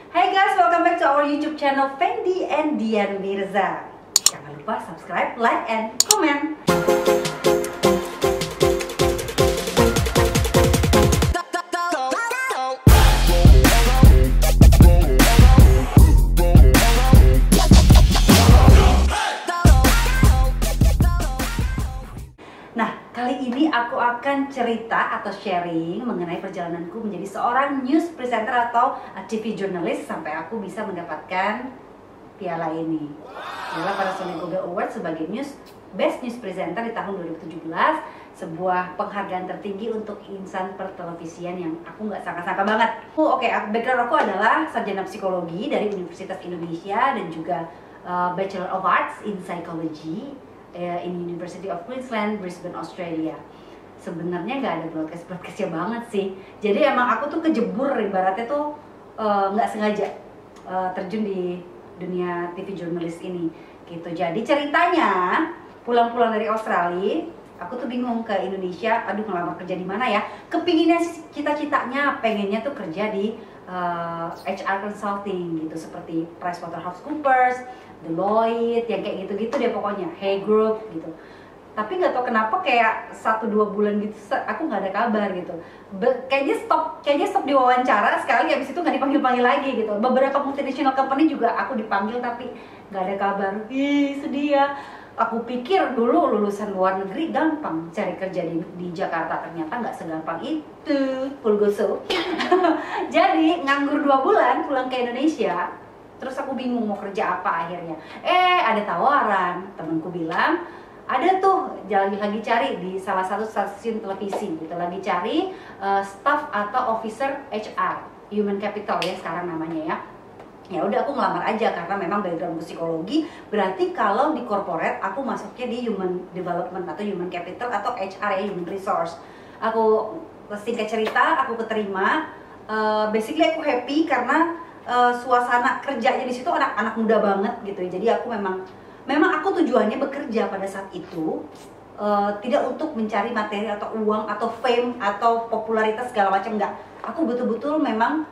Hai guys, welcome back to our YouTube channel Fendi and Dian Mirza. Jangan lupa subscribe, like, and comment. Nah, kali ini aku akan cerita atau sharing mengenai perjalananku menjadi seorang news presenter atau TV journalist sampai aku bisa mendapatkan piala ini. Piala Panasonic Google Award sebagai Best News Presenter di tahun 2017, sebuah penghargaan tertinggi untuk insan pertelevisian yang aku nggak sangka-sangka banget. Background aku adalah sarjana psikologi dari Universitas Indonesia dan juga Bachelor of Arts in Psychology in University of Queensland, Brisbane, Australia. Sebenarnya nggak ada broadcastnya banget sih. Jadi emang aku tuh kejebur ibaratnya tuh nggak sengaja terjun di dunia TV jurnalis ini gitu. Jadi ceritanya pulang-pulang dari Australia, aku tuh bingung ke Indonesia. Aduh, ngelamar kerja di mana ya? Kepinginnya cita-citanya pengennya tuh kerja di HR consulting gitu, seperti PricewaterhouseCoopers, Deloitte, yang kayak gitu-gitu deh pokoknya, Hay Group gitu. Tapi nggak tahu kenapa kayak 1-2 bulan gitu aku nggak ada kabar gitu. Kayaknya stop di wawancara sekali, habis itu nggak dipanggil lagi gitu. Beberapa multinational company juga aku dipanggil tapi nggak ada kabar. Ih, sedih ya. Aku pikir dulu lulusan luar negeri gampang cari kerja di Jakarta, ternyata nggak segampang itu, pulgoso. Jadi nganggur 2 bulan pulang ke Indonesia, terus aku bingung mau kerja apa akhirnya. Ada tawaran, temenku bilang ada tuh lagi cari di salah satu stasiun televisi gitu, lagi cari staff atau officer HR, human capital ya sekarang namanya ya. Ya udah, aku ngelamar aja karena memang background psikologi, berarti kalau di corporate aku masuknya di human development atau human capital atau HR ya, human resource. Aku singkat cerita aku keterima. Basically aku happy karena suasana kerjanya di situ anak-anak muda banget gitu. Jadi aku memang aku tujuannya bekerja pada saat itu tidak untuk mencari materi atau uang atau fame atau popularitas segala macam, enggak. Aku betul-betul memang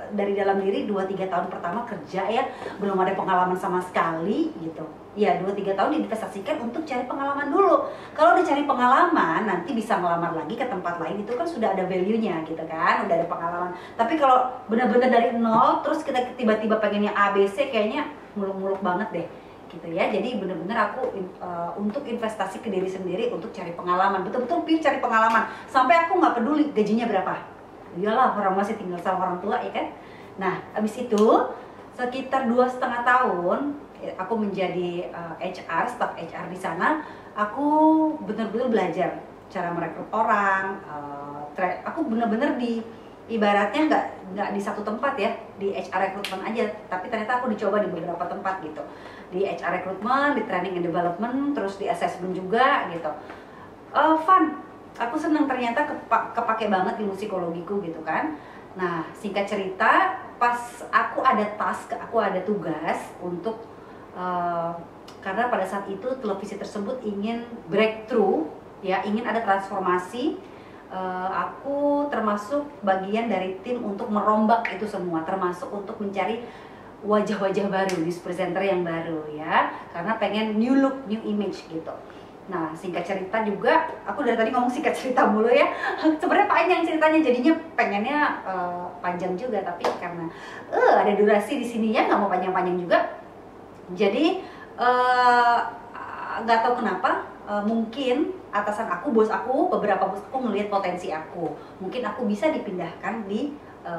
dari dalam diri 2-3 tahun pertama kerja ya, belum ada pengalaman sama sekali gitu. Ya 2-3 tahun diinvestasikan untuk cari pengalaman dulu. Kalau udah cari pengalaman nanti bisa ngelamar lagi ke tempat lain, itu kan sudah ada value-nya gitu kan, udah ada pengalaman. Tapi kalau benar-benar dari nol terus kita tiba-tiba pengennya ABC, kayaknya muluk-muluk banget deh gitu ya. Jadi benar-benar aku untuk investasi ke diri sendiri untuk cari pengalaman, betul-betul pilih cari pengalaman sampai aku nggak peduli gajinya berapa. Iyalah, orang masih tinggal sama orang tua ya kan. Nah, habis itu sekitar 2,5 tahun aku menjadi HR, staff HR di sana. Aku benar-benar belajar cara merekrut orang. Aku benar-benar ibaratnya nggak di satu tempat ya, di HR recruitment aja, tapi ternyata aku dicoba di beberapa tempat gitu, di HR recruitment, di training and development, terus di assessment juga gitu. Fun. Aku senang, ternyata kepake banget ilmu psikologiku gitu kan. Nah, singkat cerita, pas aku ada aku ada tugas untuk karena pada saat itu televisi tersebut ingin breakthrough ya, ingin ada transformasi. Aku termasuk bagian dari tim untuk merombak itu semua, termasuk untuk mencari wajah-wajah baru, news presenter yang baru ya, karena pengen new look, new image gitu. Nah, singkat cerita juga, aku dari tadi ngomong singkat cerita mulu ya. Sebenarnya panjang ceritanya, jadinya pengennya panjang juga, tapi karena ada durasi di sininya, nggak mau panjang-panjang juga. Jadi nggak tahu kenapa, mungkin atasan aku, beberapa bos aku ngelihat potensi aku. Mungkin aku bisa dipindahkan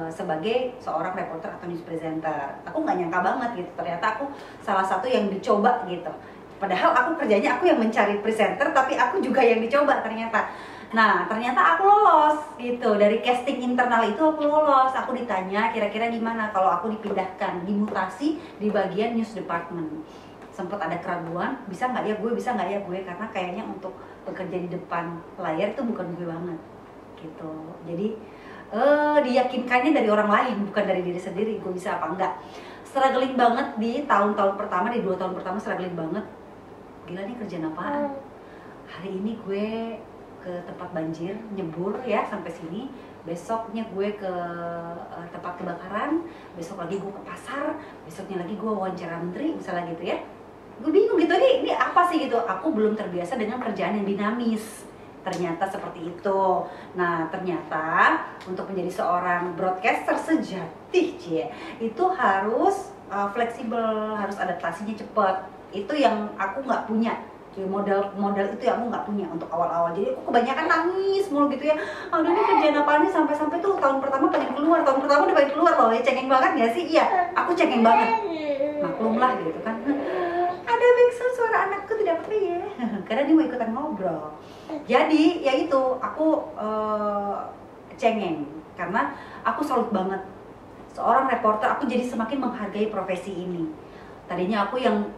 sebagai seorang reporter atau news presenter. Aku nggak nyangka banget gitu, ternyata aku salah satu yang dicoba gitu. Padahal aku kerjanya aku yang mencari presenter, tapi aku juga yang dicoba ternyata. Nah, ternyata aku lolos gitu. Dari casting internal itu aku lolos. Aku ditanya kira-kira gimana kalau aku dipindahkan, dimutasi di bagian news department. Sempat ada keraguan, bisa nggak ya gue, karena kayaknya untuk bekerja di depan layar itu bukan gue banget gitu. Jadi diyakinkannya dari orang lain, bukan dari diri sendiri, gue bisa apa enggak. Struggling banget di tahun-tahun pertama, di 2 tahun pertama struggling banget. Gila nih, kerjaan apaan? Hari ini gue ke tempat banjir, nyebur ya sampai sini. besoknya gue ke tempat kebakaran, besok lagi gue ke pasar, besoknya lagi gue wawancara menteri misalnya gitu ya. Gue bingung gitu, ini apa sih gitu. Aku belum terbiasa dengan kerjaan yang dinamis. Ternyata seperti itu. Nah, ternyata untuk menjadi seorang broadcaster sejati, itu harus fleksibel, harus adaptasinya cepat. Itu yang aku nggak punya. Modal itu yang aku nggak punya untuk awal-awal. Jadi aku kebanyakan nangis mulu gitu ya. Aduh, ini kerjaan apaan nih, sampai tuh tahun pertama pengen keluar, tahun pertama udah pengen keluar loh. Ya cengeng banget ya sih? Iya, aku cengeng banget. Maklum lah gitu kan. Ada backsound suara anakku tidak apa ya. Karena dia mau ikutan ngobrol. Jadi ya itu, aku cengeng karena aku salut banget. Seorang reporter, aku jadi semakin menghargai profesi ini. Tadinya aku yang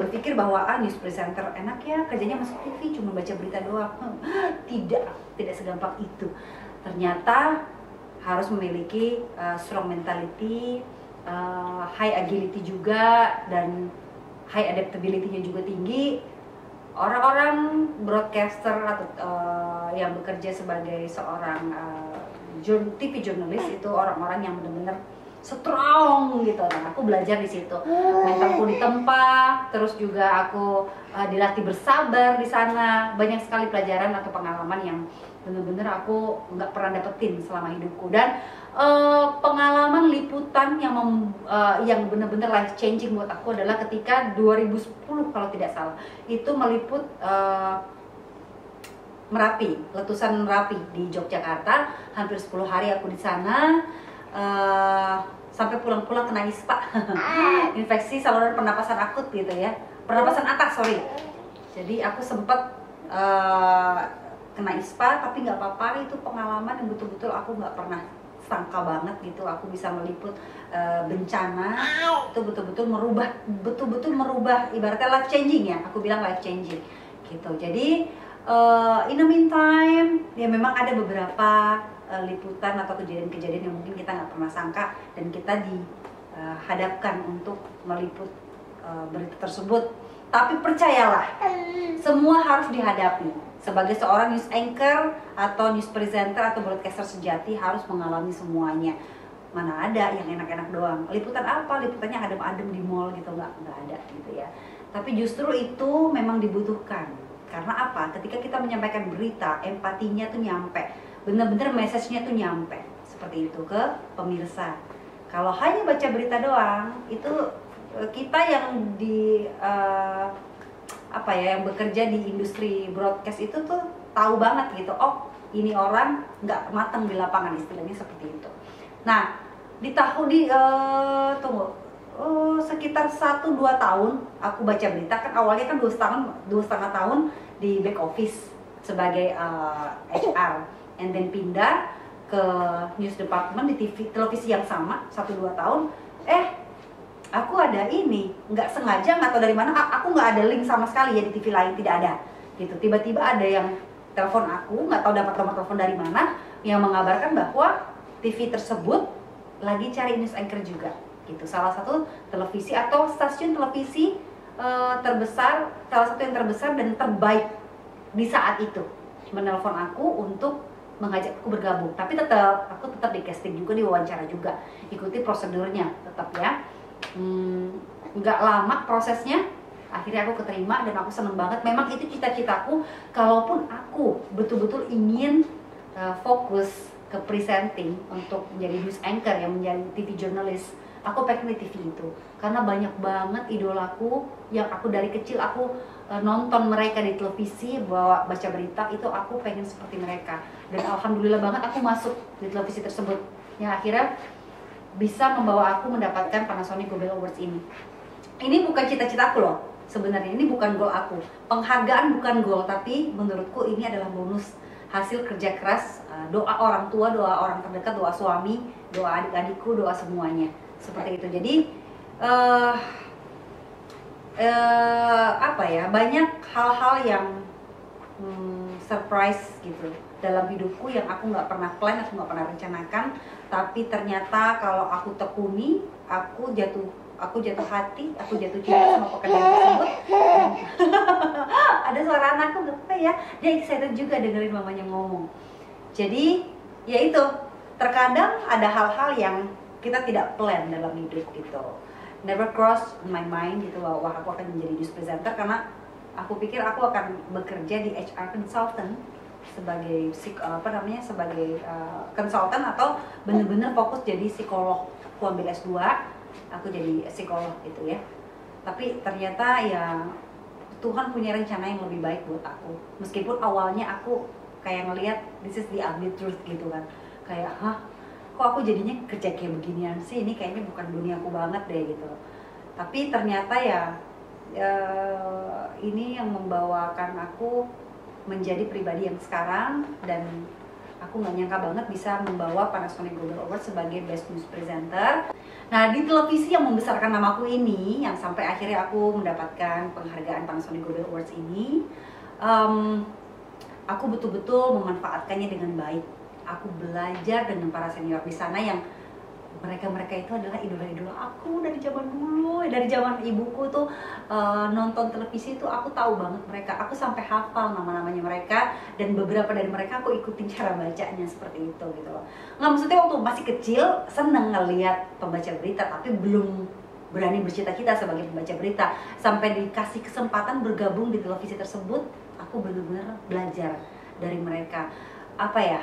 berpikir bahwa news presenter enak ya, kerjanya masuk TV cuma baca berita doang. Tidak segampang itu. Ternyata harus memiliki strong mentality, high agility juga, dan high adaptability-nya juga tinggi. Orang-orang broadcaster atau yang bekerja sebagai seorang TV jurnalis itu orang-orang yang benar-benar strong gitu. Nah, aku belajar di situ. Mentalku ditempa, terus juga aku dilatih bersabar di sana. Banyak sekali pelajaran atau pengalaman yang benar-benar aku nggak pernah dapetin selama hidupku. Dan pengalaman liputan yang benar-benar life changing buat aku adalah ketika 2010 kalau tidak salah, itu meliput Merapi, letusan Merapi di Yogyakarta. Hampir 10 hari aku di sana. Sampai pulang-pulang kena ISPA, infeksi saluran pernapasan akut gitu ya, pernapasan atas jadi aku sempat kena ISPA, tapi nggak apa-apa. Itu pengalaman yang betul-betul aku nggak pernah sangka banget gitu. Aku bisa meliput bencana, itu betul-betul merubah ibaratnya life changing ya, aku bilang life changing gitu. Jadi in the meantime ya memang ada beberapa liputan atau kejadian-kejadian yang mungkin kita nggak pernah sangka, dan kita dihadapkan untuk meliput berita tersebut. Tapi percayalah, semua harus dihadapi. Sebagai seorang news anchor atau news presenter atau broadcaster sejati harus mengalami semuanya. Mana ada yang enak-enak doang. Liputan apa? Liputannya adem-adem di mall gitu, nggak ada gitu ya. Tapi justru itu memang dibutuhkan. Karena apa? Ketika kita menyampaikan berita, empatinya tuh nyampe. Bener-bener message-nya tuh nyampe seperti itu ke pemirsa. Kalau hanya baca berita doang, itu kita yang yang bekerja di industri broadcast itu tuh tahu banget gitu. Oh, ini orang nggak matang di lapangan, istilahnya seperti itu. Nah, sekitar 1-2 tahun aku baca berita. Kan awalnya kan 2,5 tahun di back office sebagai HR. And then pindah ke news department di televisi yang sama 1-2 tahun. Aku ada ini, nggak sengaja, nggak tahu dari mana, aku nggak ada link sama sekali ya di TV lain, tidak ada gitu. Tiba-tiba ada yang telepon aku, nggak tahu dapat nomor telepon dari mana, yang mengabarkan bahwa TV tersebut lagi cari news anchor juga gitu. Salah satu televisi atau stasiun televisi terbesar, salah satu yang terbesar dan terbaik di saat itu menelpon aku untuk mengajakku bergabung. Tapi aku tetap di casting juga, diwawancara juga, ikuti prosedurnya tetap ya. Nggak lama prosesnya, akhirnya aku keterima dan aku seneng banget. Memang itu cita-citaku. Kalaupun aku betul-betul ingin fokus ke presenting untuk menjadi news anchor, yang menjadi TV jurnalis, aku pengen di TV itu karena banyak banget idolaku yang aku dari kecil aku nonton mereka di televisi, baca berita, itu aku pengen seperti mereka. Dan alhamdulillah banget aku masuk di televisi tersebut yang akhirnya bisa membawa aku mendapatkan Panasonic Global Awards ini. Ini bukan cita-citaku loh sebenarnya, ini bukan goal aku. Penghargaan bukan goal, tapi menurutku ini adalah bonus hasil kerja keras, doa orang tua, doa orang terdekat, doa suami, doa adik-adikku, doa semuanya seperti itu. Jadi banyak hal-hal yang surprise gitu dalam hidupku yang aku nggak pernah plan, aku nggak pernah rencanakan. Tapi ternyata kalau aku tekuni, aku jatuh hati, aku jatuh cinta sama pekerjaan tersebut. Ada suara anakku, nggak apa ya, dia excited juga dengerin mamanya ngomong. Jadi ya itu, terkadang ada hal-hal yang kita tidak plan dalam hidup gitu. Never cross my mind gitu bahwa aku akan menjadi news presenter, karena aku pikir aku akan bekerja di HR consultant sebagai sebagai konsultan, atau bener-bener fokus jadi psikolog. Aku ambil S2, aku jadi psikolog gitu ya. Tapi ternyata ya Tuhan punya rencana yang lebih baik buat aku. Meskipun awalnya aku kayak ngelihat this is the ugly truth gitu kan. Kayak, kok aku jadinya kerja kayak beginian sih, ini kayaknya bukan duniaku banget deh gitu. Tapi ternyata ya ini yang membawakan aku menjadi pribadi yang sekarang, dan aku nggak nyangka banget bisa membawa Panasonic Global Awards sebagai Best News Presenter. Nah, di televisi yang membesarkan namaku ini, yang sampai akhirnya aku mendapatkan penghargaan Panasonic Global Awards ini, aku betul-betul memanfaatkannya dengan baik. Aku belajar dengan para senior di sana yang mereka itu adalah idola-idola aku dari zaman dulu, dari zaman ibuku tuh nonton televisi tuh aku tahu banget mereka. Aku sampai hafal nama-namanya mereka, dan beberapa dari mereka aku ikutin cara bacanya seperti itu gitu loh. Nggak, maksudnya waktu masih kecil seneng ngeliat pembaca berita, tapi belum berani bercita-cita sebagai pembaca berita. Sampai dikasih kesempatan bergabung di televisi tersebut, aku benar-benar belajar dari mereka. Apa ya,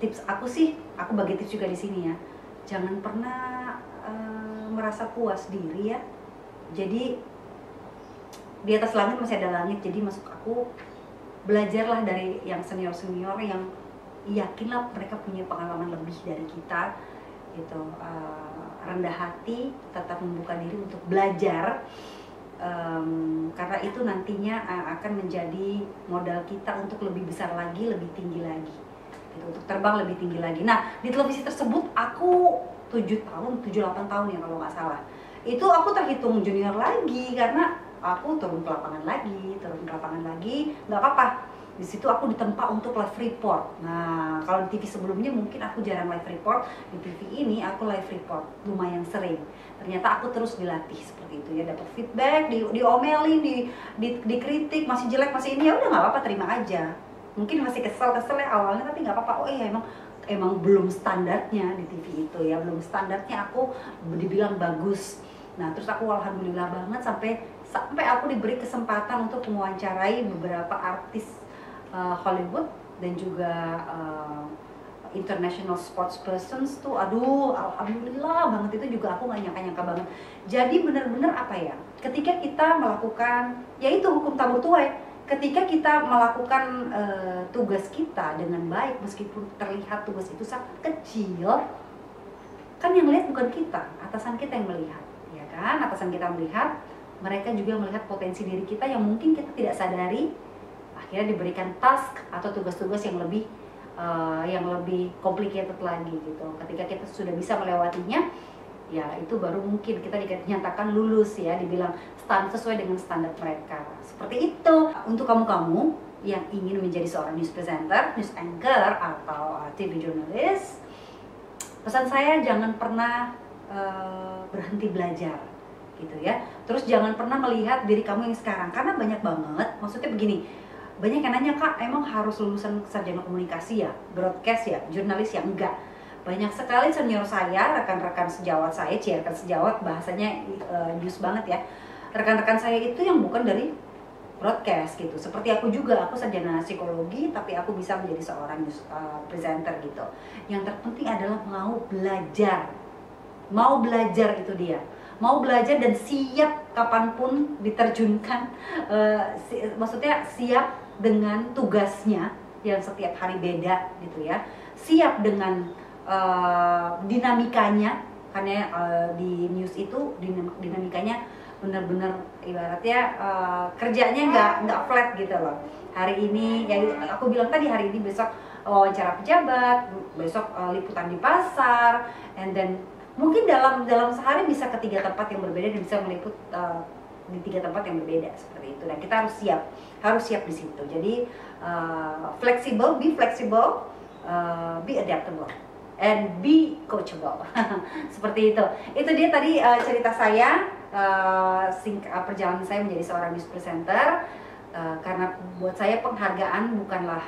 tips aku sih, aku bagi tips juga di sini ya. Jangan pernah merasa puas diri ya. Jadi di atas langit masih ada langit. Jadi masuk aku, belajarlah dari yang senior-senior yang yakinlah mereka punya pengalaman lebih dari kita gitu. Rendah hati, tetap membuka diri untuk belajar. Karena itu nantinya akan menjadi modal kita untuk lebih besar lagi, lebih tinggi lagi gitu, untuk terbang lebih tinggi lagi. Nah, di televisi tersebut aku 7 tahun, 7-8 tahun ya kalau nggak salah. Itu aku terhitung junior lagi, karena aku turun ke lapangan lagi, nggak apa-apa. Di situ aku ditempa untuk live report. Nah, kalau di TV sebelumnya mungkin aku jarang live report, di TV ini aku live report lumayan sering. Ternyata aku terus dilatih seperti itu ya, dapat feedback, diomelin, dikritik, masih jelek, masih ini, ya udah nggak apa-apa, terima aja. Mungkin masih kesel ya awalnya, tapi nggak apa-apa. Oh iya, emang belum standarnya di TV itu ya, belum standarnya aku dibilang bagus. Nah, terus aku alhamdulillah banget sampai aku diberi kesempatan untuk mewawancarai beberapa artis Hollywood dan juga international sports persons tuh, aduh alhamdulillah banget. Itu juga aku nggak nyangka banget. Jadi bener-bener apa ya, ketika kita melakukan, yaitu hukum tabur tuai, ketika kita melakukan tugas kita dengan baik, meskipun terlihat tugas itu sangat kecil, kan yang melihat bukan kita, atasan kita yang melihat, ya kan? Atasan kita melihat, mereka juga melihat potensi diri kita yang mungkin kita tidak sadari. Akhirnya diberikan task atau tugas-tugas yang lebih complicated lagi gitu. Ketika kita sudah bisa melewatinya, ya itu baru mungkin kita dinyatakan lulus ya, dibilang sesuai dengan standar mereka. Seperti itu. Untuk kamu-kamu yang ingin menjadi seorang news presenter, news anchor, atau TV journalist, pesan saya jangan pernah berhenti belajar gitu ya. Terus jangan pernah melihat diri kamu yang sekarang, karena banyak banget, maksudnya begini, banyak yang nanya, Kak, emang harus lulusan sarjana komunikasi ya, broadcast ya, jurnalis ya? Enggak. Banyak sekali senior saya, rekan-rekan sejawat saya, rekan sejawat bahasanya news banget ya. Rekan-rekan saya itu yang bukan dari broadcast gitu. Seperti aku juga, aku sarjana psikologi, tapi aku bisa menjadi seorang news presenter gitu. Yang terpenting adalah mau belajar. Mau belajar, itu dia. Mau belajar dan siap kapanpun diterjunkan, maksudnya siap dengan tugasnya yang setiap hari beda gitu ya. Siap dengan dinamikanya, karena di news itu dinamikanya benar-benar ibaratnya kerjanya nggak flat gitu loh. Hari ini ya aku bilang tadi, hari ini, besok wawancara pejabat, besok liputan di pasar, and then mungkin dalam sehari bisa ke 3 tempat yang berbeda dan bisa meliput di 3 tempat yang berbeda seperti itu. Dan kita harus siap di situ. Jadi flexible, be flexible, be adaptable, and be coachable. Seperti itu. Itu dia tadi cerita saya, perjalanan saya menjadi seorang news presenter. Karena buat saya penghargaan bukanlah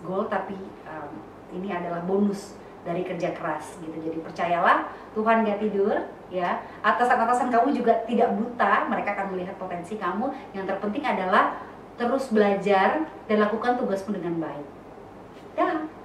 goal, tapi Ini adalah bonus dari kerja keras gitu. Jadi percayalah, Tuhan gak tidur ya. Atasan-atasan kamu juga tidak buta, mereka akan melihat potensi kamu. Yang terpenting adalah terus belajar dan lakukan tugasmu dengan baik. Dah.